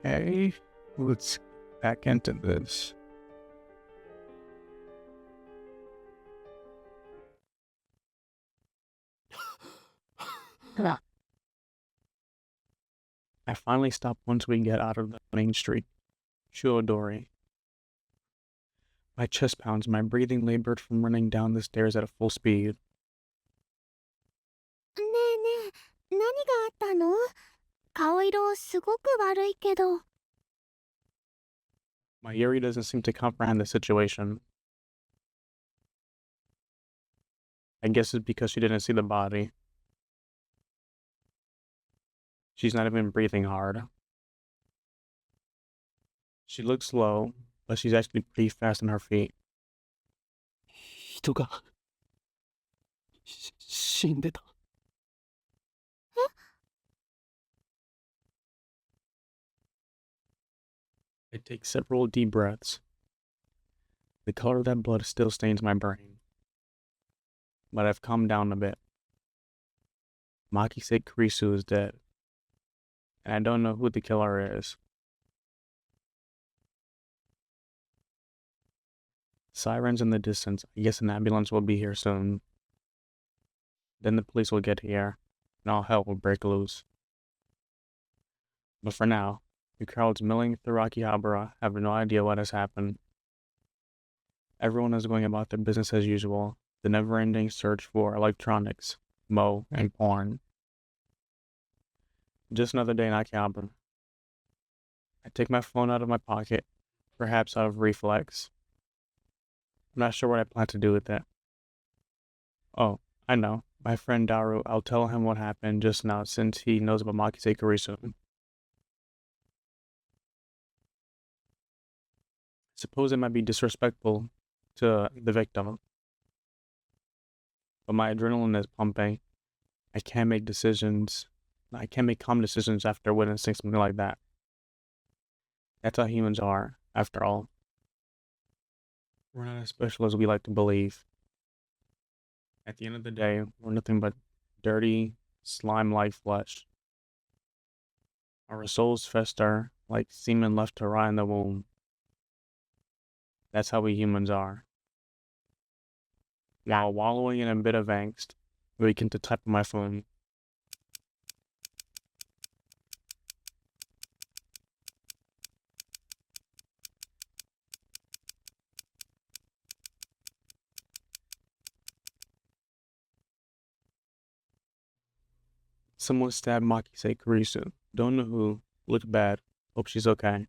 Okay, let's back into this. I finally stop once we get out of the main street. Shuodori. My chest pounds, my breathing labored from running down the stairs at a full speed. ねえねえ、何があったの？顔色すごく悪いけど。My Yuri doesn't seem to comprehend the situation. I guess it's because she didn't see the body. She's not even breathing hard. She looks slow, but she's actually pretty fast on her feet. 人が死んでた。I take several deep breaths. The color of that blood still stains my brain. But I've calmed down a bit. Makise Kurisu is dead. And I don't know who the killer is. Sirens in the distance. I guess an ambulance will be here soon. Then the police will get here, and all hell will break loose. But for now, the crowds milling through Akihabara have no idea what has happened. Everyone is going about their business as usual, the never-ending search for electronics, mo, and porn. Just another day in Akihabara. I take my phone out of my pocket, perhaps out of reflex. I'm not sure what I plan to do with it. Oh, I know. My friend Daru, I'll tell him what happened just now since he knows about Makise Kurisu. Suppose it might be disrespectful to the victim, but my adrenaline is pumping. I can't make calm decisions after witnessing something like that. That's how humans are, after all. We're not as special as we like to believe. At the end of the day, we're nothing but dirty, slime-like flesh. Our souls fester like semen left to rot in the womb. That's how we humans are. While wallowing in a bit of angst, I begin to type on my phone. Someone stabbed Makise Kurisu. Don't know who. Looked bad. Hope she's okay.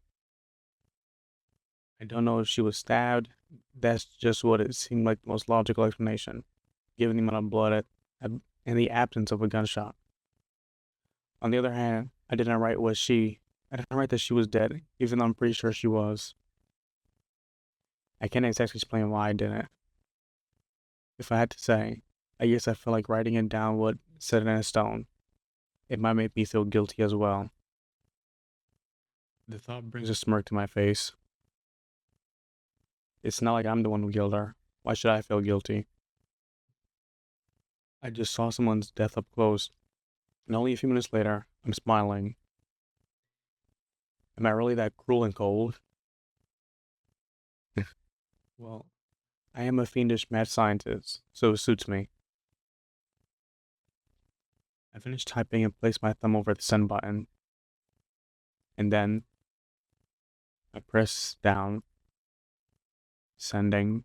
I don't know if she was stabbed. That's just what it seemed like the most logical explanation, given the amount of blood and the absence of a gunshot. On the other hand, I didn't write that she was dead, even though I'm pretty sure she was. I can't exactly explain why I didn't. If I had to say, I guess I feel like writing it down would set it in stone. It might make me feel guilty as well. The thought brings a smirk to my face. It's not like I'm the one who killed her. Why should I feel guilty? I just saw someone's death up close, and only a few minutes later, I'm smiling. Am I really that cruel and cold? Well, I am a fiendish mad scientist, so it suits me. I finished typing and placed my thumb over the send button. And then I press down. Sending.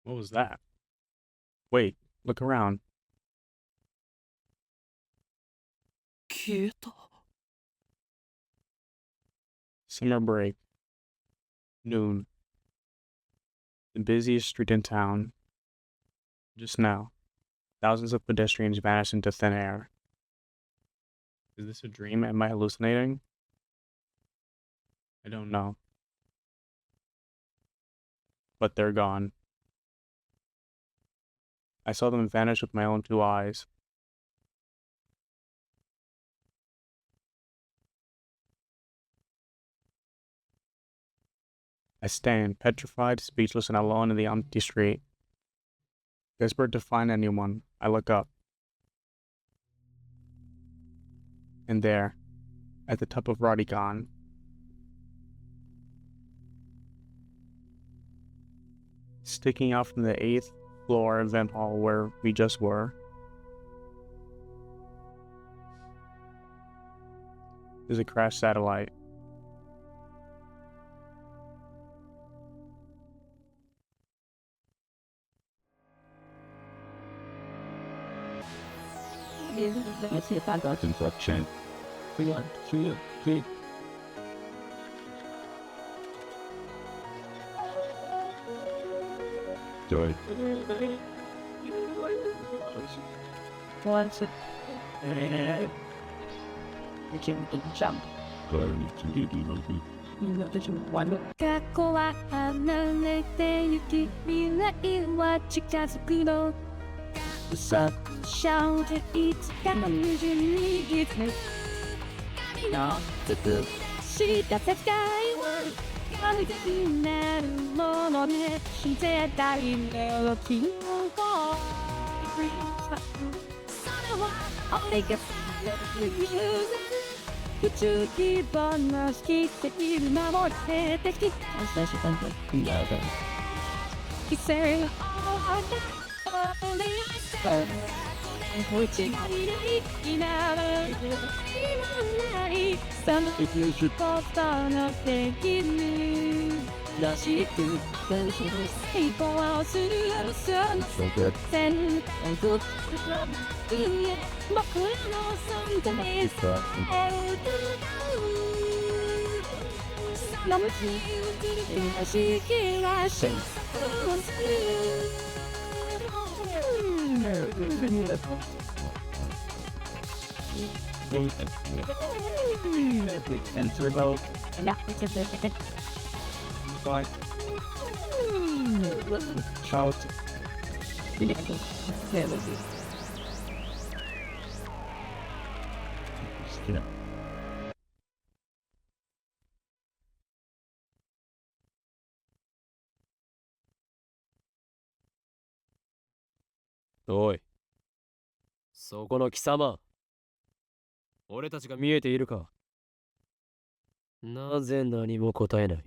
What was that? Wait, look around. 消えた。Summer break. Noon. The busiest street in town. Just now, thousands of pedestrians vanished into thin air. Is this a dream? Am I hallucinating? I don't know. But they're gone. I saw them vanish with my own two eyes. I stand, petrified, speechless, and alone in the empty street. Desperate to find anyone, I look up. And there, at the top of Radigan, sticking out from the 8th floor event hall where we just were, is a crashed satellite. Let's see if I got instruction. 1, 2, 3. Do it. Once. You can jump. One. 過去は離れてゆき未来は近づくの Suck. Shout it, it's gonna usually get me. No. The good. 知った世界は完璧になるもので絶対に大きいものそれは俺が宇宙規模の奇跡守っててきた Especially when the other. 奇跡を俺Which is いないないその if you should ことのできるらしく then she was 希望するその so good. 線 And good. 僕らの存在 It's a その道を知識は真をする and turbo. But shout. Yeah. おい、そこの貴様、俺たちが見えているか？なぜ何も答えない？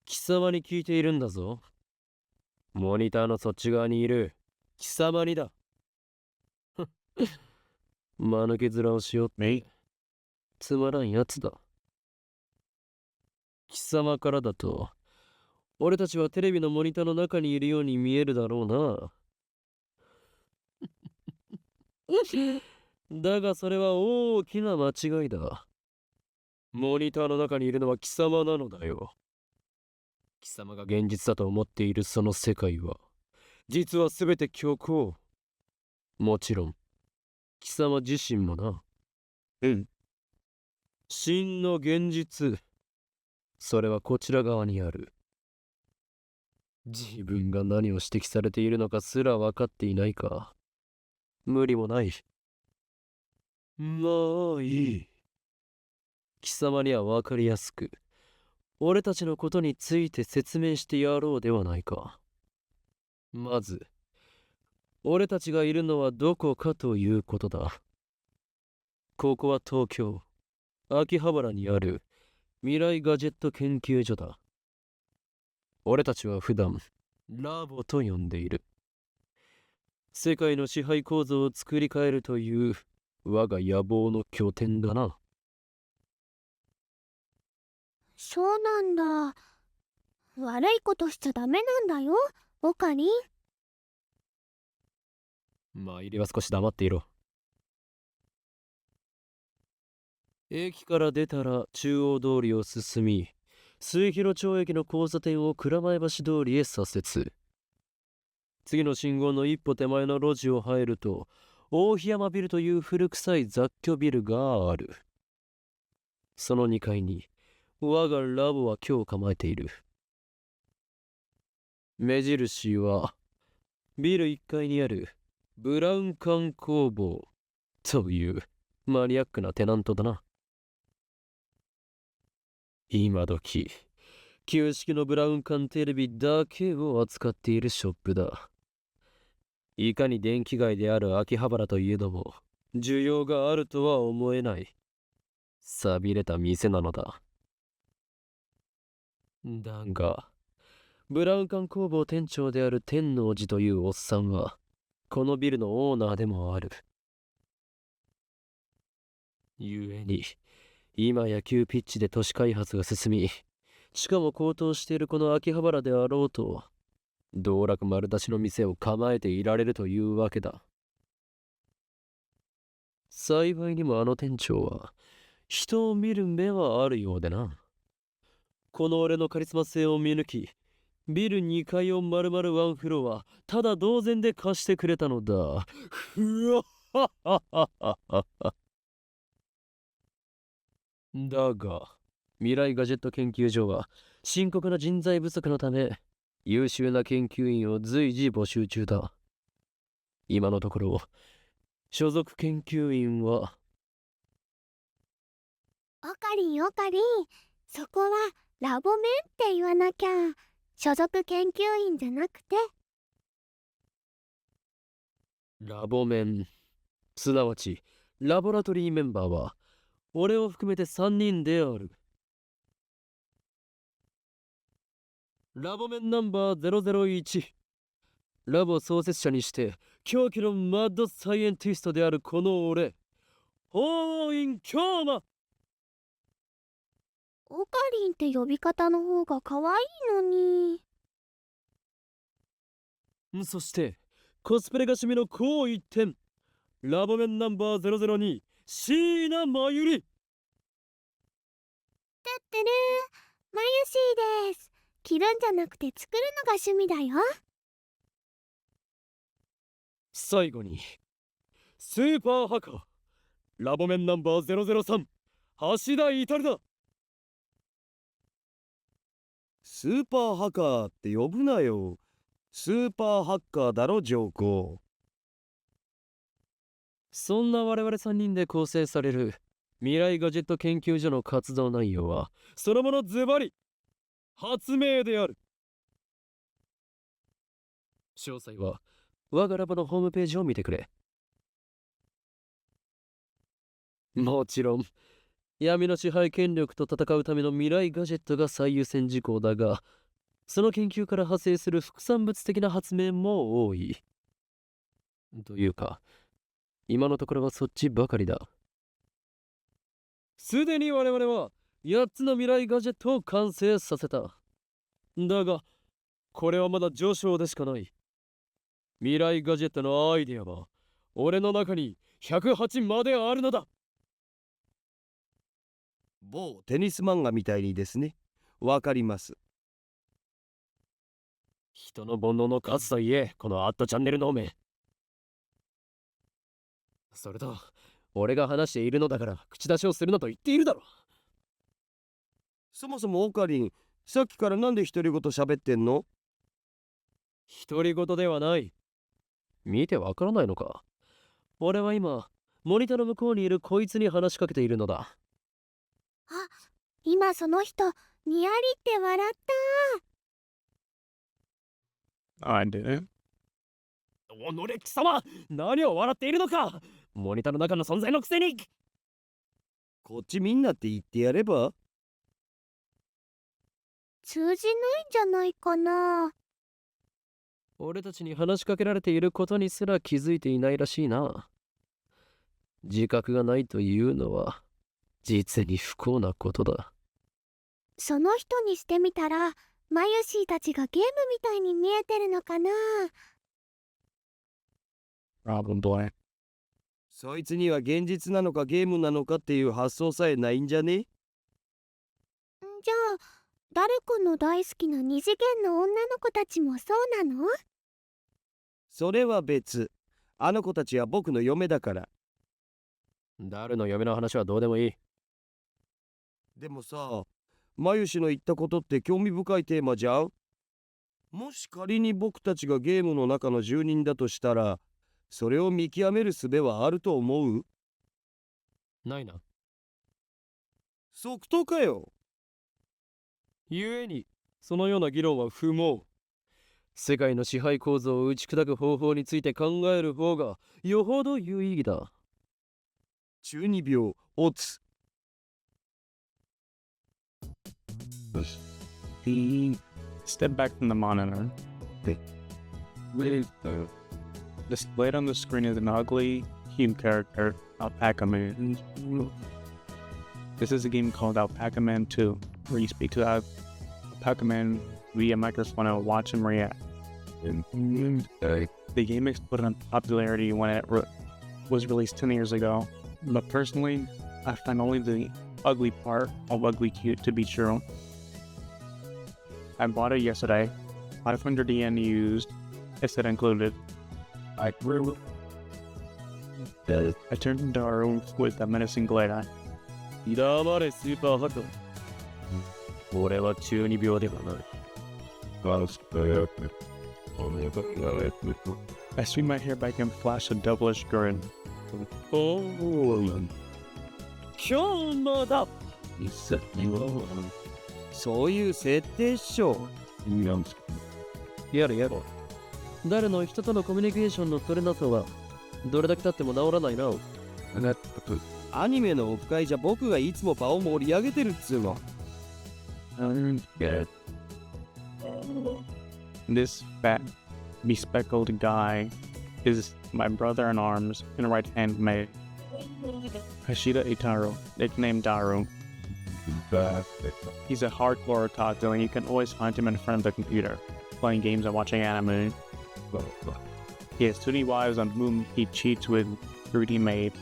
貴様に聞いているんだぞ。モニターのそっち側にいる貴様にだ。間抜け面をしようって Me? つまらんやつだ。貴様からだと、俺たちはテレビのモニターの中にいるように見えるだろうな。だがそれは大きな間違いだ。モニターの中にいるのは貴様なのだよ。貴様が現実だと思っているその世界は、実はすべて虚構。もちろん、貴様自身もな。真の現実、それはこちら側にある。自分が何を指摘されているのかすら分かっていないか。無理もない。まあいい。貴様には分かりやすく、俺たちのことについて説明してやろうではないか。まず、俺たちがいるのはどこかということだ。ここは東京、秋葉原にある未来ガジェット研究所だ。俺たちは普段、ラボと呼んでいる。世界の支配構造を作り変えるという我が野望の拠点だな。そうなんだ。悪いことしちゃダメなんだよ、オカリン。まいりは少し黙っていろ。駅から出たら中央通りを進み、末広町駅の交差点を蔵前橋通りへ左折。次の信号の一歩手前の路地を入ると、大檜山ビルという古臭い雑居ビルがある。その2階に、我がラボは今日構えている。目印は、ビル1階にあるブラウン管工房というマニアックなテナントだな。今時、旧式のブラウン管テレビだけを扱っているショップだ。いかに電気街である秋葉原といえども、需要があるとは思えない。寂れた店なのだ。だが、ブラウン管工房店長である天王寺というおっさんは、このビルのオーナーでもある。ゆえに、今や急ピッチで都市開発が進み、しかも高騰しているこの秋葉原であろうと、道楽丸出しの店を構えていられるというわけだ。幸いにもあの店長は、人を見る目はあるようでな。この俺のカリスマ性を見抜き、ビル2階を丸々ワンフロア、ただ同然で貸してくれたのだ。ふわっはっはっはっはっは。だが、未来ガジェット研究所は深刻な人材不足のため、優秀な研究員を随時募集中だ。今のところ、所属研究員は、オカリンオカリン、そこはラボメンって言わなきゃ。所属研究員じゃなくて。ラボメン、すなわちラボラトリーメンバーは、俺を含めて3人である。ラボメンナンバー001。ラボ創設者にして狂気のマッドサイエンティストであるこの俺、法院京馬。オカリンって呼び方の方が可愛いのに。そしてコスプレが趣味のこう一点、ラボメンナンバー002、椎名真由里。てってるー、まゆしーです。着るんじゃなくて作るのが趣味だよ。最後にスーパーハカー、ラボメンナンバー003、橋田至だ。スーパーハカーって呼ぶなよ。スーパーハッカーだろ、ジョーコ。そんな我々3人で構成される未来ガジェット研究所の活動内容は、そのものズバリ発明である。詳細は我がラボのホームページを見てくれ。もちろん闇の支配権力と戦うための未来ガジェットが最優先事項だが、その研究から派生する副産物的な発明も多い。というか、今のところはそっちばかりだ。すでに我々は8つの未来ガジェットを完成させた。だが、これはまだ序章でしかない。未来ガジェットのアイデアは、俺の中に108まであるのだ。某テニス漫画みたいにですね。わかります。人の煩悩の数といえ、このアットチャンネルのめ。それと、俺が話しているのだから口出しをするなと言っているだろ。そもそもオカリン、さっきからなんで独り言喋ってんの？独り言ではない。見てわからないのか。俺は今、モニターの向こうにいるこいつに話しかけているのだ。あ、今その人、にやりって笑った。I didn't. おのれ貴様、何を笑っているのか。モニターの中の存在のくせに。こっちみんなって言ってやれば？通じないんじゃないかな。俺たちに話しかけられていることにすら気づいていないらしいな。自覚がないというのは実に不幸なことだ。その人にしてみたら、マユシーたちがゲームみたいに見えてるのかな。Problem boy. そいつには現実なのかゲームなのかっていう発想さえないんじゃね？じゃあ、ダル君の大好きな二次元の女の子たちもそうなの？それは別。あの子たちは僕の嫁だから。誰の嫁の話はどうでもいい。でもさ、マユシの言ったことって興味深いテーマじゃん。もし仮に僕たちがゲームの中の住人だとしたら、それを見極める術はあると思う？ないな。即答かよ。ゆえにそのような議論は不毛。世界の支配構造を打ち砕く方法について考える方がよほど有意義だ。中二病オツ。 Step back from the monitor. Displayed on the screen is an ugly, human character, Alpaca Man. This is a game called Alpaca Man 2, where you speak to Alpaca Man via microphone and watch him react. The game exploded in popularity when it was released 10 years ago, but personally, I find only the ugly part of ugly cute to be true. I bought it yesterday, 500 yen used, it said included. I turned into our room with a menacing glare eye. 黙れスーパーハト。俺は中二病ではない。I swing my hair back and flash a devilish grin. おお。今日もだ。そういう設定っしょ。やるやる。誰の人とのコミュニケーションの取れなさはどれだけ経っても治らないな。アニメのオフ会じゃ僕がいつも場を盛り上げてるっつうの。This fat, bespectacled guy is my brother in arms and right-hand mate, Hashida Itaru, nicknamed Daru. He's a hardcore otaku and you can always find him in front of the computer, playing games and watching anime. He has 2 wives on whom he cheats with 3D maid.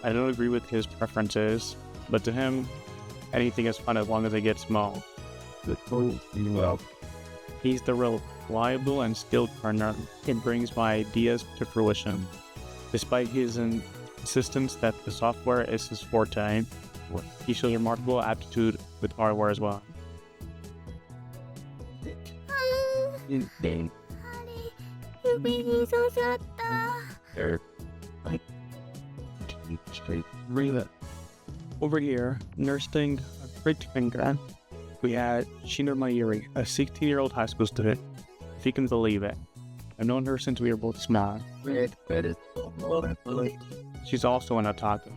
I don't agree with his preferences, but to him, anything is fun as long as it gets small. He's the reliable and skilled partner and brings my ideas to fruition. Despite his insistence that the software is his forte, he shows remarkable aptitude with hardware as well. Over here, nursing a great finger, we had Shino Mayuri, a 16-year-old high school student, if you can believe it. I've known her since we were both small. She's also an otaku,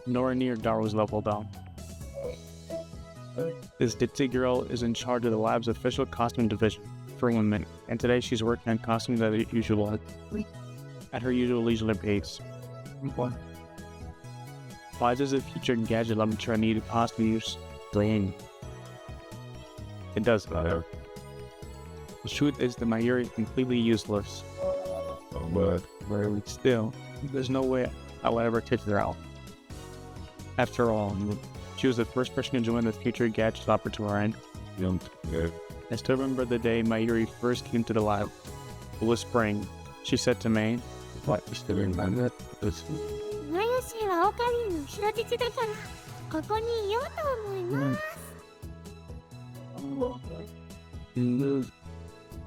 nowhere near Daru's level though. This ditzy girl is in charge of the lab's official costume division for women, and today she's working on costumes at her usual leisurely pace. Why does a future gadget lecturer need costumes? It does matter. The truth is that Mayuri is completely useless. Still, there's no way I will ever kick her out. After all, she was the first person to join the future gadget laboratory. I still remember the day Mayuri first came to the lab. It was spring. She said to me, "What is doing my net?" マヨシはオカリンの人質だからここにいようと思います。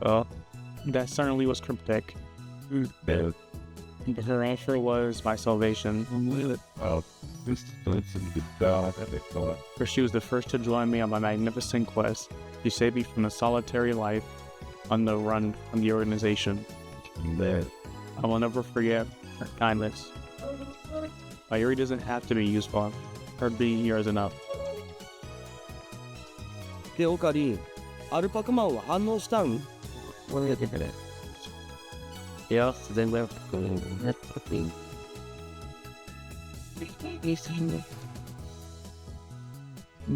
Well, that certainly was cryptic. Her answer was my salvation. For she was the first to join me on my magnificent quest to save me from a solitary life on the run from the organization. I will never forget her kindness. Mayuri doesn't have to be useful. Her being here is enough. で、オカリン、アルパカマンは反応したん？いや、全然。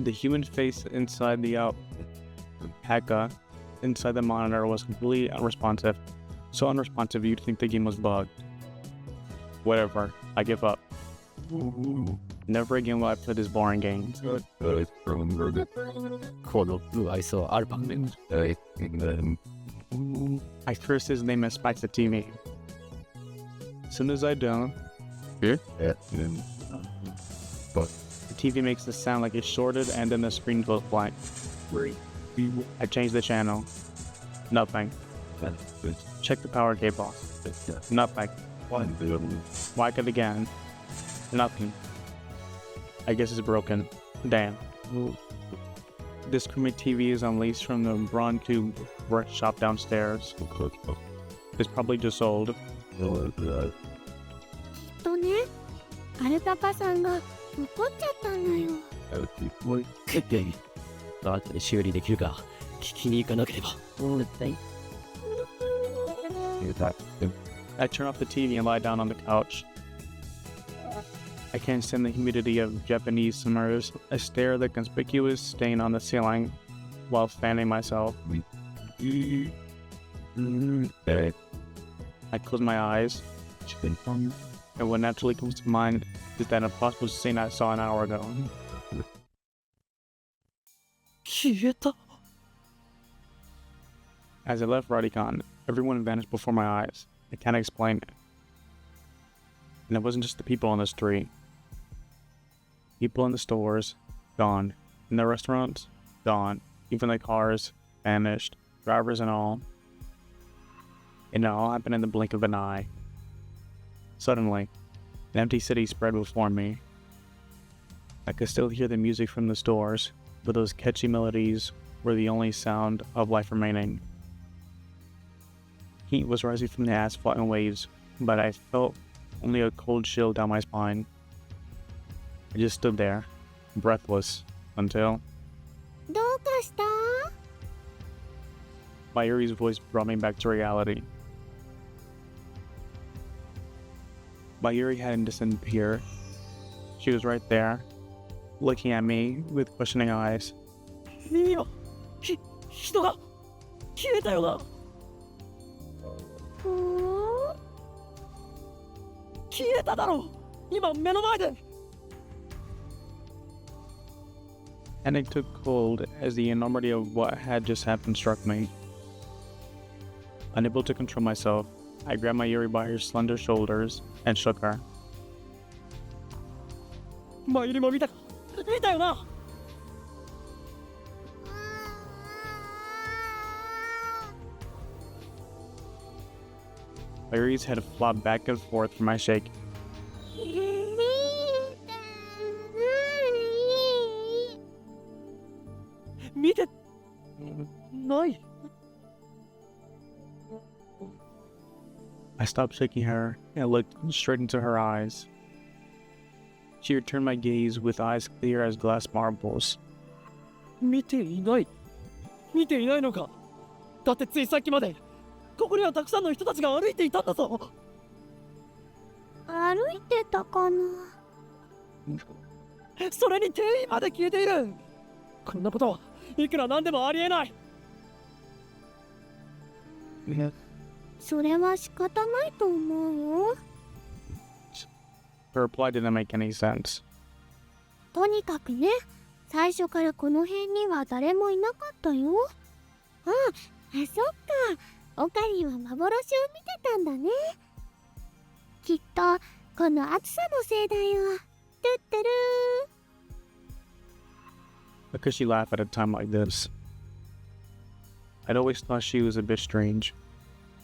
The human face inside the alpaca inside the monitor was completely unresponsive. So unresponsive you'd think the game was bugged. Whatever, I give up. Never again will I play this boring game. この不愛想アルパカメン。I curse his name and spikes the TV. As soon as I do, the TV makes a sound like it's shorted and then the screen goes blank. I change the channel. Nothing. Check the power cable. Nothing. Whack it again. Nothing. I guess it's broken. Damn. This creamy TV is unleashed from the Braun Tube workshop downstairs. It's probably just old. とね、アルパカさんが怒っちゃったんだよ。決定。後で修理できるか聞きに行かなければ。I turn off the TV and lie down on the couch. I can't stand the humidity of Japanese summers. I stare at the conspicuous stain on the ceiling while fanning myself. I close my eyes, and what naturally comes to mind is that impossible scene I saw an hour ago. 消えた。 As I left Radicon, everyone vanished before my eyes. I can't explain it. And it wasn't just the people on the street. People in the stores, gone. In the restaurants, gone. Even the cars, vanished. Drivers and all. And it all happened in the blink of an eye. Suddenly, an empty city spread before me. I could still hear the music from the stores, but those catchy melodies were the only sound of life remaining. Heat was rising from the asphalt in waves, but I felt only a cold chill down my spine. I just stood there, breathless, until どうかした？ Mayuri's voice brought me back to reality. Mayuri hadn't disappeared. She was right there, looking at me with questioning eyes. いいよ。人が消えたよな。ふーん。消えただろ。今目の前で。Panic took hold as the enormity of what had just happened struck me. Unable to control myself, I grabbed Mayuri by her slender shoulders and shook her. マユリも見たか。見たよな。 Mayuri's head flopped back and forth from my shake. 見てない。 I stopped shaking her and looked straight into her eyes. She returned my gaze with eyes clear as glass marbles. 見ていない。見ていないのか。だってついさっきまでここにはたくさんの人たちが歩いていたんだぞ。歩いてたかな？それに店員まで消えている。こんなことはいくらなんでもありえない。それは仕方ないと思うよ。 Her reply didn't make any sense. とにかくね、最初からこの辺には誰もいなかったよ。あ、そっか。オカリンは幻を見てたんだね。きっとこの暑さのせいだよ。トゥットゥルー。 How could she laugh at a time like this? I'd always thought she was a bit strange,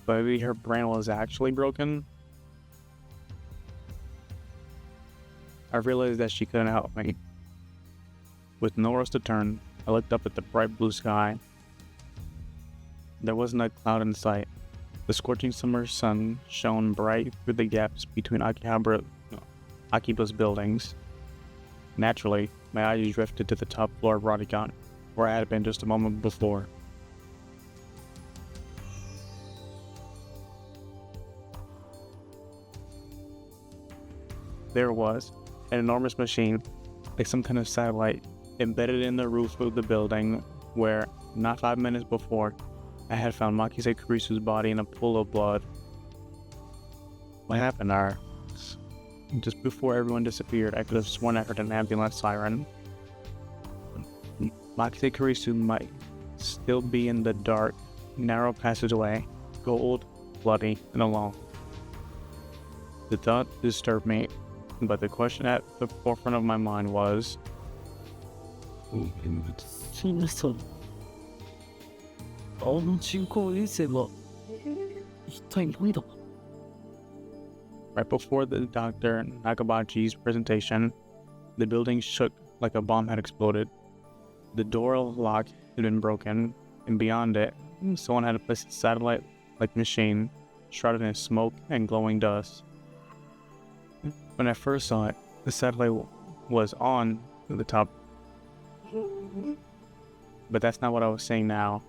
but maybe her brain was actually broken. I realized that she couldn't help me. With nowhere else to turn, I looked up at the bright blue sky. There wasn't a cloud in sight. The scorching summer sun shone bright through the gaps between Akiba's buildings. Naturally, my eyes drifted to the top floor of Radicon, where I had been just a moment before. There it was, an enormous machine, like some kind of satellite, embedded in the roof of the building where, not 5 minutes before, I had found Makise Kurisu's body in a pool of blood. What happened there? Just before everyone disappeared, I could have sworn I heard an ambulance siren. Makise Kurisu might still be in the dark, narrow passageway, cold, bloody, and alone. The thought disturbed me, but the question at the forefront of my mind was, シンさん、あの人工衛星は一体何だ。 right before the Dr. Nakabachi's presentation, the building shook like a bomb had exploded. The door lock had been broken, and beyond it, someone had placed a satellite-like machine shrouded in smoke and glowing dust. When I first saw it, the satellite was on the top. But that's not what I was saying now.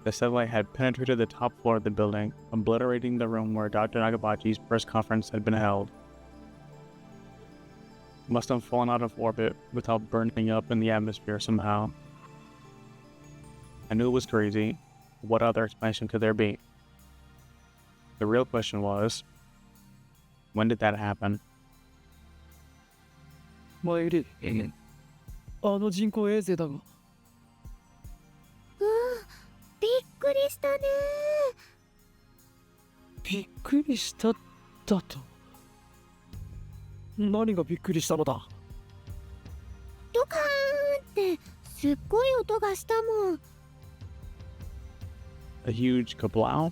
The satellite had penetrated the top floor of the building, obliterating the room where Dr. Nagabachi's press conference had been held. It must have fallen out of orbit without burning up in the atmosphere somehow. I knew it was crazy. What other explanation could there be? The real question was, when did that happen? マユリ、あの人工衛星だが。びっくりしたね。びっくりしただと。何がびっくりしたのだ。ドカーンってすっごい音がしたもん。A huge kablow?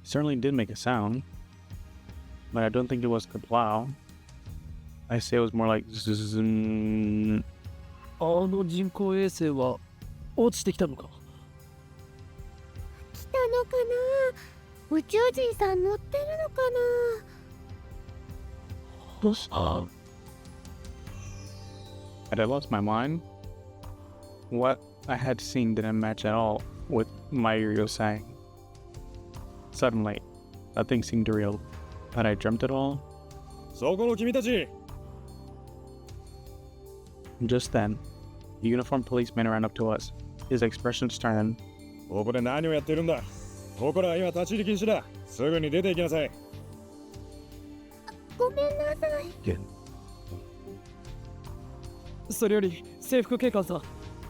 It certainly did make a sound, but I don't think it was kablow. I say it was more like zzz. あの人工衛星は落ちてきたのか。来たのかな。宇宙人さん乗ってるのかな。Had I lost my mind? What I had seen didn't match at all with Mayuri was saying. Suddenly, nothing seemed real. Had I dreamt it all? そこの君たち Just then, a uniformed policeman ran up to us. His expression stern. ここで何をやってるんだ。ここらは今立ち入り禁止だ。すぐに出て行きなさい。ごめんなさい。それより制服警官さん、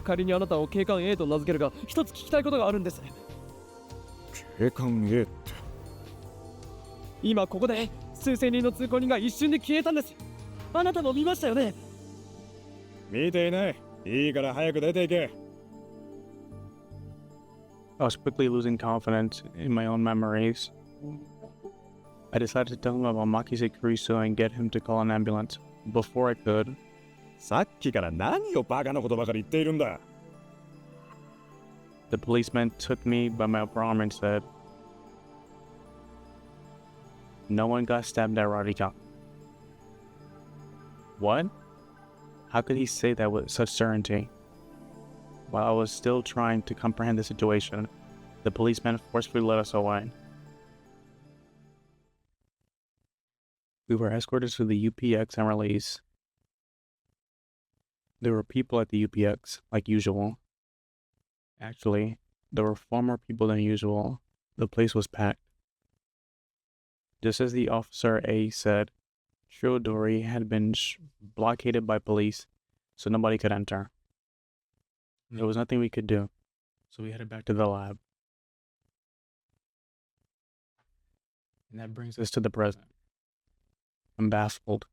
仮にあなたを警官 A と名付けるが、一つ聞きたいことがあるんです。警官 A って今ここで数千人の通行人が一瞬で消えたんです。あなたも見ましたよね。見ていない。いいから早く出て行け。I was quickly losing confidence in my own memories. I decided to tell him about Makise Kurisu and get him to call an ambulance. Before I could, さっきから何をバカなことばかり言っているんだ。 the policeman took me by my upper arm and said, "No one got stabbed at Radika." What? How could he say that with such certainty? While I was still trying to comprehend the situation, the policeman forcefully led us away. We were escorted to the UPX and released. There were people at the UPX, like usual. Actually, there were far more people than usual. The place was packed. Just as the officer A said, Shirodori had been blockaded by police, so nobody could enter. There was nothing we could do, so we headed back to the lab. And that brings us to the present. I'm baffled.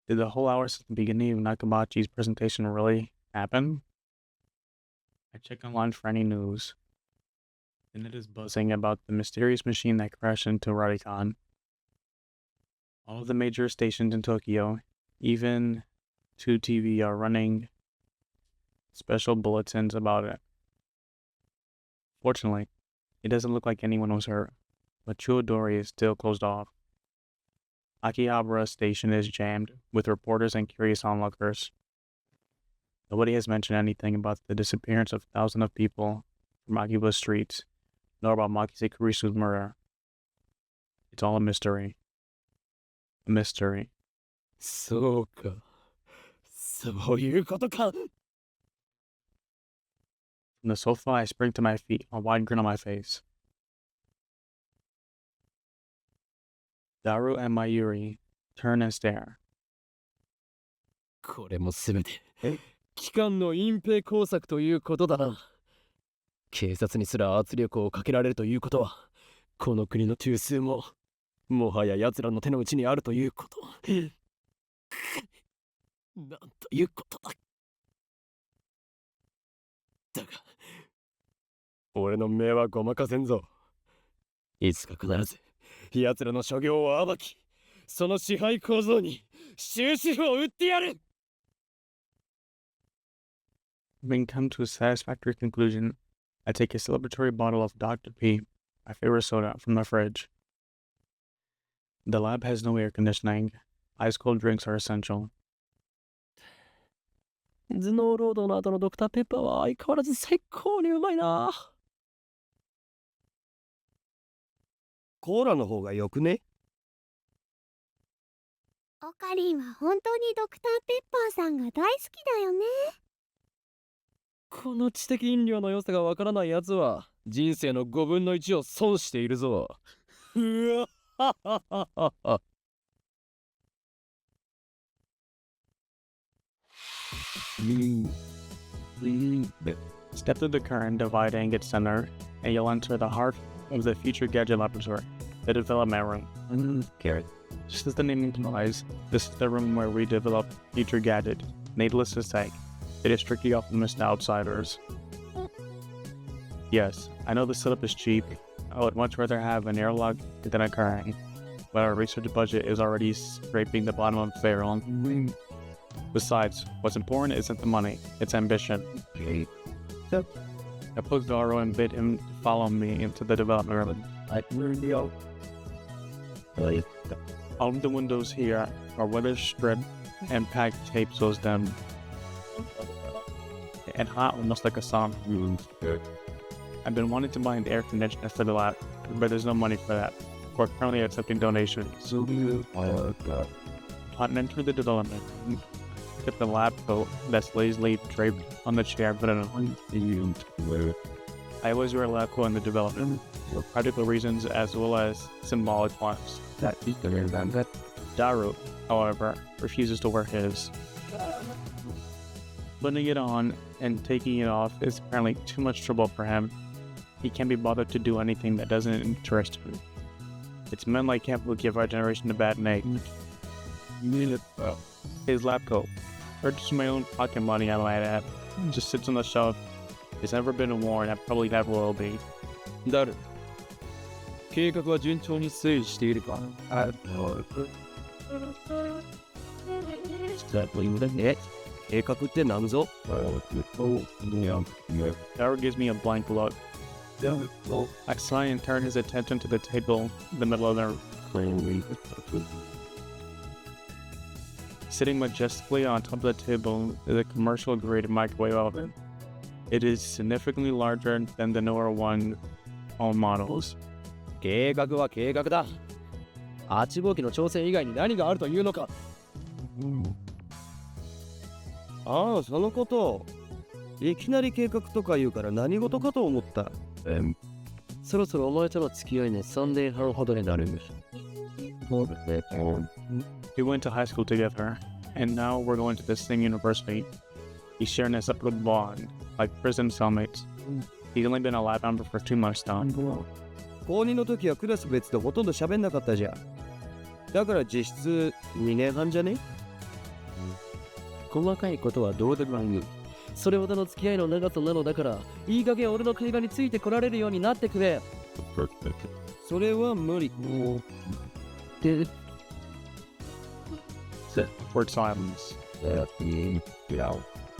Did the whole hour since the beginning of Nakabachi's presentation really happen? I check online for any news. The net is buzzing about the mysterious machine that crashed into Rarikan. All of the major stations in Tokyo, even 2TV, are running special bulletins about it. Fortunately, it doesn't look like anyone was hurt, but Chuodori is still closed off. Akihabara Station is jammed with reporters and curious onlookers. Nobody has mentioned anything about the disappearance of thousands of people from Akiba streets, nor about Makise Kurisu's murder. It's all a mystery. A mystery. そうか。そういうことか。From the sofa, I spring to my feet, a wide grin on my face. Daru and Mayuri turn and stare. これもすべて機関の隠蔽工作ということだな。警察にすら圧力をかけられるということは、この国の中枢ももはや奴らの手の内にあるということ。なんということだ。だが俺の目はごまかせんぞ。いつか必ず奴らの所業を暴き、その支配構造に終止符を打ってやる。Having come to a satisfactory conclusion, I take a celebratory bottle of Dr. P, my favorite soda, from the fridge. The lab has no air conditioning. Ice cold drinks are essential. 頭脳労働の後のドクターペッパーは相変わらず最高にうまいな。コーラの方がよくね？オカリンは本当にドクターペッパーさんが大好きだよね。この知的飲料の良さがわからないやつは人生の5分の1を損しているぞ。うわははははは。Step through the current dividing its center, and you'll enter the heart of the future gadget laboratory, the development room. Just as the name implies, this is the room where we develop future gadget. Needless to say, it is strictly off limits to outsiders. Yes, I know the setup is cheap. I would much rather have an airlock than a current, but our research budget is already scraping the bottom of the barrel. Besides, what's important isn't the money, it's ambition. I poked Garo and bid him to follow me into the development room. All of the windows here are weather stripped and packed tape so it's them. And hot almost like a sauna. I've been wanting to buy an air conditioner for the lab, but there's no money for that. We're currently accepting donations. Upon entering the development, pick up the lab coat that's lazily draped on the chair, but I always wear a lab coat in the development, for practical reasons as well as symbolic ones. Daru, however, refuses to wear his. Putting it on and taking it off is apparently too much trouble for him. He can't be bothered to do anything that doesn't interest him. It's men like him who give our generation a bad name. His lab coat, purchased my own pocket money, I might add, just sits on the shelf. It's never been worn and probably never will be. ダル、計画は順調に推移しているか？計画って何ぞ？ Daru gives me a blank look. I sigh and turn his attention to the table in the middle of the room. Sitting majestically on top of the table is a commercial-grade microwave oven. It is significantly larger than the newer one own models. 計画は計画だ。8号機の挑戦以外に何があるというのか。ああ、そのこと。いきなり計画とか言うから何事かと思った。そろそろお前との付き合いね3年半ほどになる。We went to high school together, and now we're going to the same university. He's sharing a separate bond, like prison cellmates. He's only been a lab member for 2 months now. 高2の時はクラス別でほとんど喋んなかったじゃん。だから実質2年半じゃね？細かいことはどうでもいい。それほどの付き合いの長さなのだから、いい加減俺の会話についてこられるようになってくれ。それは無理。で、Word silence.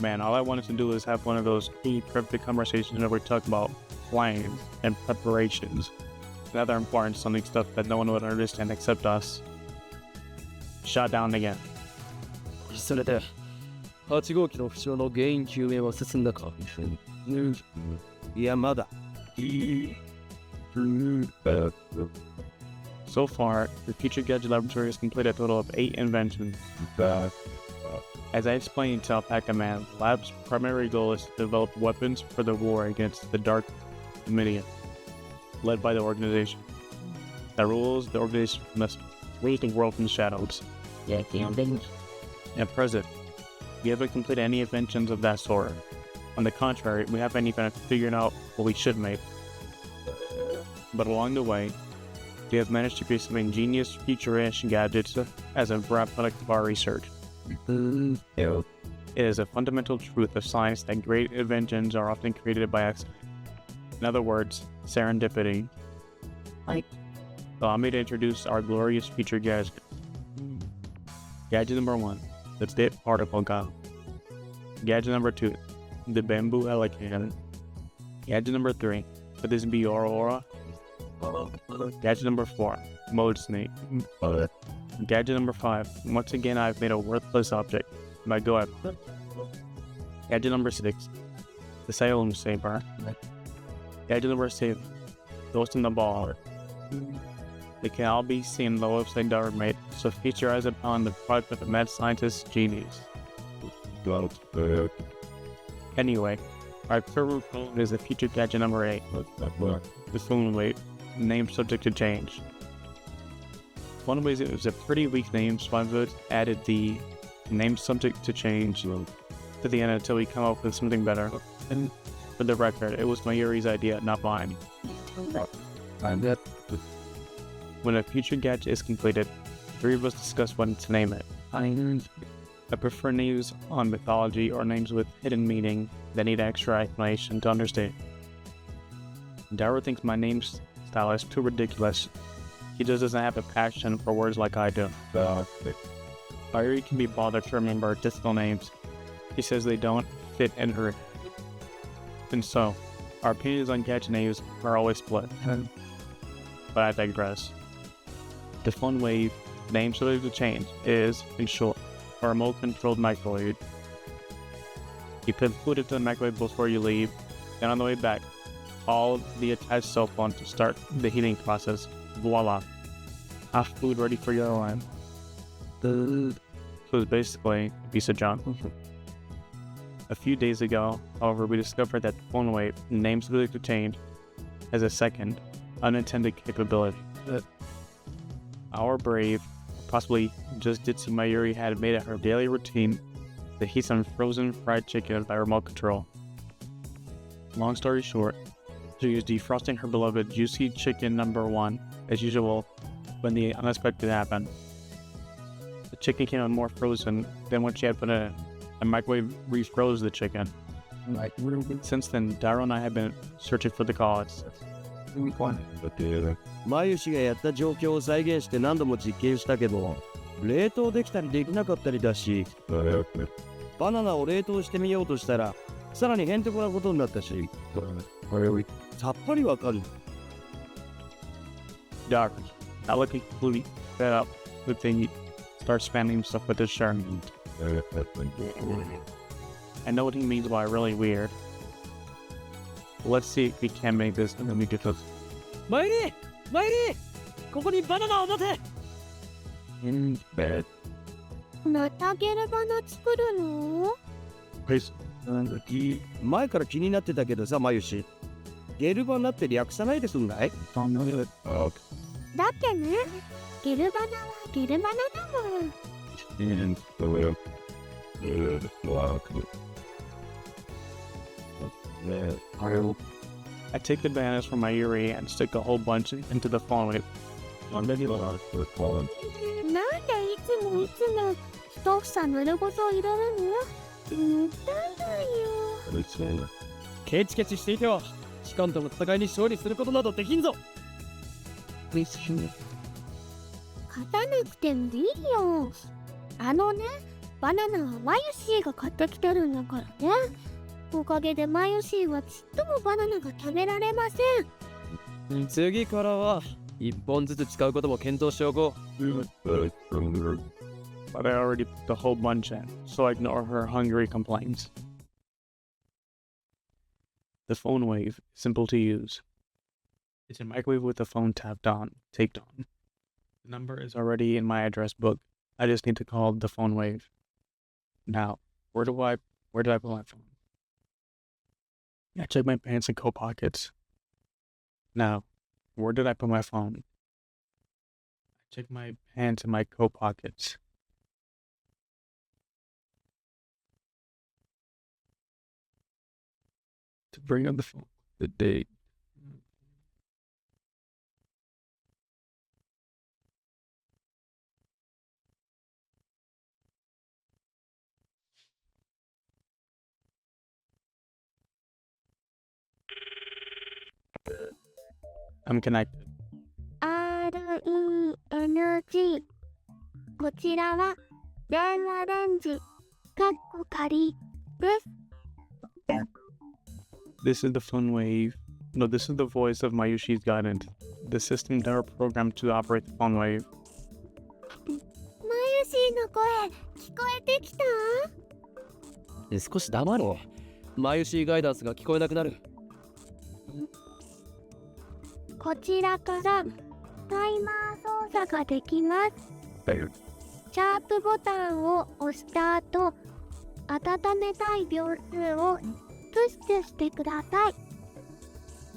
Man, all I wanted to do is have one of those perfect conversations where we talk about plans and preparations and other important sounding stuff that no one would understand except us. Shot down again. それで、8号機の負傷の原因究明は進んだか？いや、まだ。So far, the Future Gadget Laboratory has completed a total of 8 inventions. As I explained to Alpaca Man, the lab's primary goal is to develop weapons for the war against the Dark Dominion, led by the organization that rules the organization from the world from the shadows. At present, we haven't completed any inventions of that sort. On the contrary, we haven't even figured out what we should make. But along the way, we have managed to create some ingenious future-ish gadgets as a byproduct of our research. It is a fundamental truth of science that great inventions are often created by accident. In other words, serendipity. Allow me to introduce our glorious future gadget. Gadget number 1, the dip particle gun. Gadget number 2, the bamboo alligator. Gadget number 3, could this be Aurora? Gadget number 4, mode snake. Gadget number 5, once again I've made a worthless object. My go. Gadget number 6, the Salem saber. Gadget number 7, ghost in the ball. They can all be seen in the website Darwin made, so feature eyes upon the product of a mad scientist's genius. Anyway, our current phone is the featured gadget number 8, the phone weight, name subject to change. One way it was a pretty weak name, so I've added the name subject to change to the end until we come up with something better. And for the record, it was Mayuri's idea, not mine. When a future gadget is completed, the 3 of us discuss what to name it. I prefer names on mythology or names with hidden meaning that need extra explanation to understand. Daryl thinks my name style is too ridiculous. He just doesn't have a passion for words like I do. Mayuri can be bothered to remember difficult names. He says they don't fit in her. And so, our opinions on gadget names are always split. But I digress. The phone wave name subject to change is, in short, a remote-controlled microwave. You put food into the microwave before you leave, then on the way back, all the attached cell phone to start the heating process. Voila! Half food ready for your line. So it's basically a piece of junk. A few days ago, however, we discovered that the phone wave name subject to change has a second, unintended capability. Our brave, possibly just ditzy Mayuri had made it her daily routine to heat some frozen fried chicken by remote control. Long story short, she was defrosting her beloved juicy chicken number 1, as usual, when the unexpected happened. The chicken came out more frozen than when she had put it in. The microwave refroze the chicken. Since then, Daryl and I have been searching for the cause. マユシがやった状況を再現して何度も実験したけど、冷凍できたりできなかったりだし、バナナを冷凍してみようとしたら、さらにへんてこなことになったし、さっぱりわかる。Dark, not looking completely fed up with the heat, starts spamming stuff with his shirt. I know what he means by really weird. Let's see if we can make this and then we get to... マイリーここにバナナを持て。 In bed. またゲルバナ作るの？ Please. 前から気になってたけどさ、マユシ。ゲルバナって略さないですんない？だってね、ゲルバナはゲルバナだもん。 In the lip. I take the bananas from Mayuri and stick a whole bunch into the phone wave. なんでいつも一房丸ごと入れるの？もったいないよ。ケチケチしていては機関との戦いに勝利することなどできんぞ。勝たなくてもいいよ。バナナはマユシーが買ってきてるんだからね。おかげでマユシーはちっともバナナが食べられません。次からは1本ずつ使うことも検討しておこう。 But I already put the whole bunch in, so I ignore her hungry complaints. The phone wave is simple to use. It's a microwave with the phone taped on. The number is already in my address book. I just need to call the phone wave. Now, where did I put my phone? I check my pants and coat pockets. Now, where did I put my phone? I check my pants and my coat pockets. To bring up the phone, the date. I'm connected. RENG こちらは電話レンジかっこ仮です。This is the phone wave. No, this is the voice of Mayushi's guidance. The system never programmed to operate the phone wave. マユシーの声聞こえてきた？少し黙れ。マユシーガイダンスが聞こえなくなる。こちらからタイマー操作ができます。シャープボタンを押した後、温めたい秒数をプッシュしてください。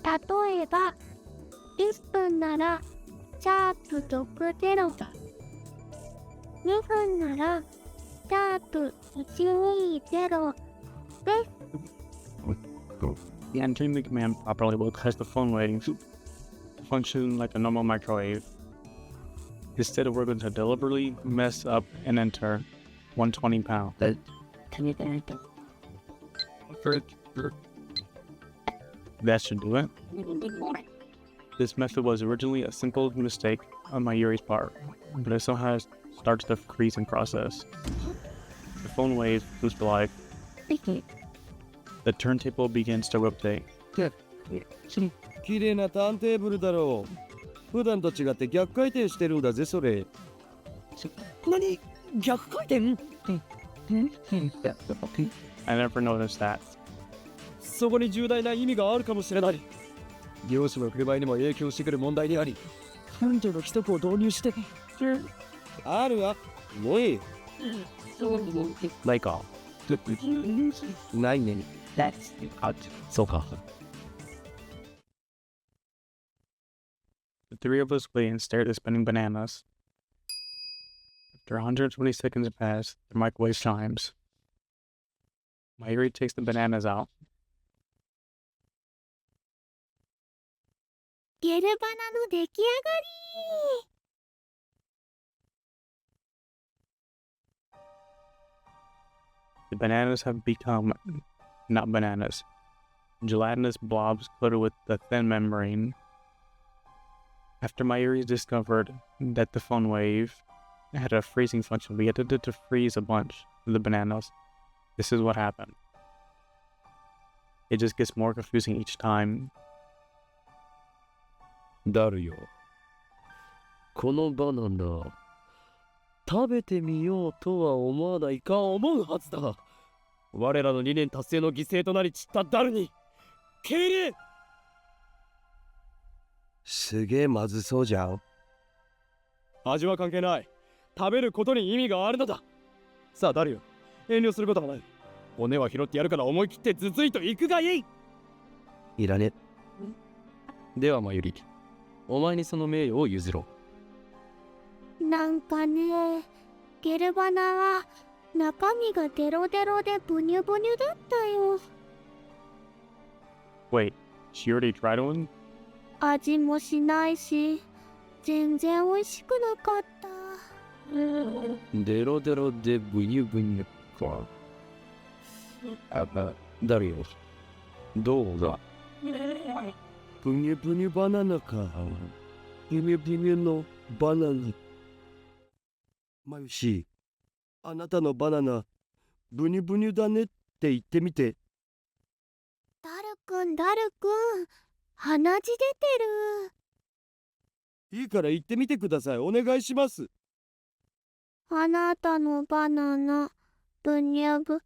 例えば、1分ならシャープ60、2分ならシャープ120です。Entering the command properly will cause the phone wave to function like a normal microwave. Instead, we're going to deliberately mess up and enter 120 pound. That should do it. This method was originally a simple mistake on Mayuri's part, but it somehow starts the freezing process. The phone wave lose life. The turntable begins to rotate. 綺麗なターンテーブルだろう。普段と違って逆回転してるんだぜそれ。何？逆回転？ I never noticed that. そこに重大な意味があるかもしれない。漁師の振る舞いにも影響してくる問題であり、本所の規則を導入して。あるわ。もういい。ないか。ないね。そうか。The three of us wait and stare at the spinning bananas. After 120 seconds pass, the microwave chimes. Mayuri takes the bananas out. ゲルバナの出来上がり。The bananas have become not bananas. Gelatinous blobs coated with the thin membrane. After Mayuri discovered that the phone wave had a freezing function, we attempted to freeze a bunch of the bananas. This is what happened. It just gets more confusing each time. だるよ。このバナナ、食べてみようとは思わないか思うはずだ。我らの理念達成の犠牲となり散ったダルに敬礼。すげえまずそうじゃん。味は関係ない。食べることに意味があるのだ。さあダルよ、遠慮することはない。骨は拾ってやるから思い切ってずついと行くがいい。いらね。ではマユリ、お前にその名誉を譲ろう。なんかね、ゲルバナは中身がデロデロでブニュブニュだったよ。Wait, she already tried one? 味もしないし、全然美味しくなかった。デロデロでブニュブニュか。ダルよ、どうだ。ブニュブニュバナナか。ブニュブニュのバナナ。マユシ、あなたのバナナ、ブニュブニュだねって言ってみて。ダルくん、鼻血出てる。いいから言ってみてください。お願いします。あなたのバナナ、ブニュブ。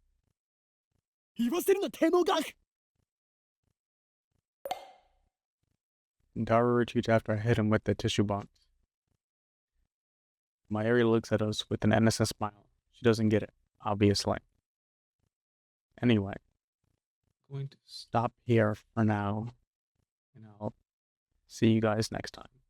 言わせるな、手の額。Daru retreats after I hit him with the tissue box. Mayuri looks at us with an innocent smile. She doesn't get it, obviously. Anyway, I'm going to stop here for now, and I'll see you guys next time.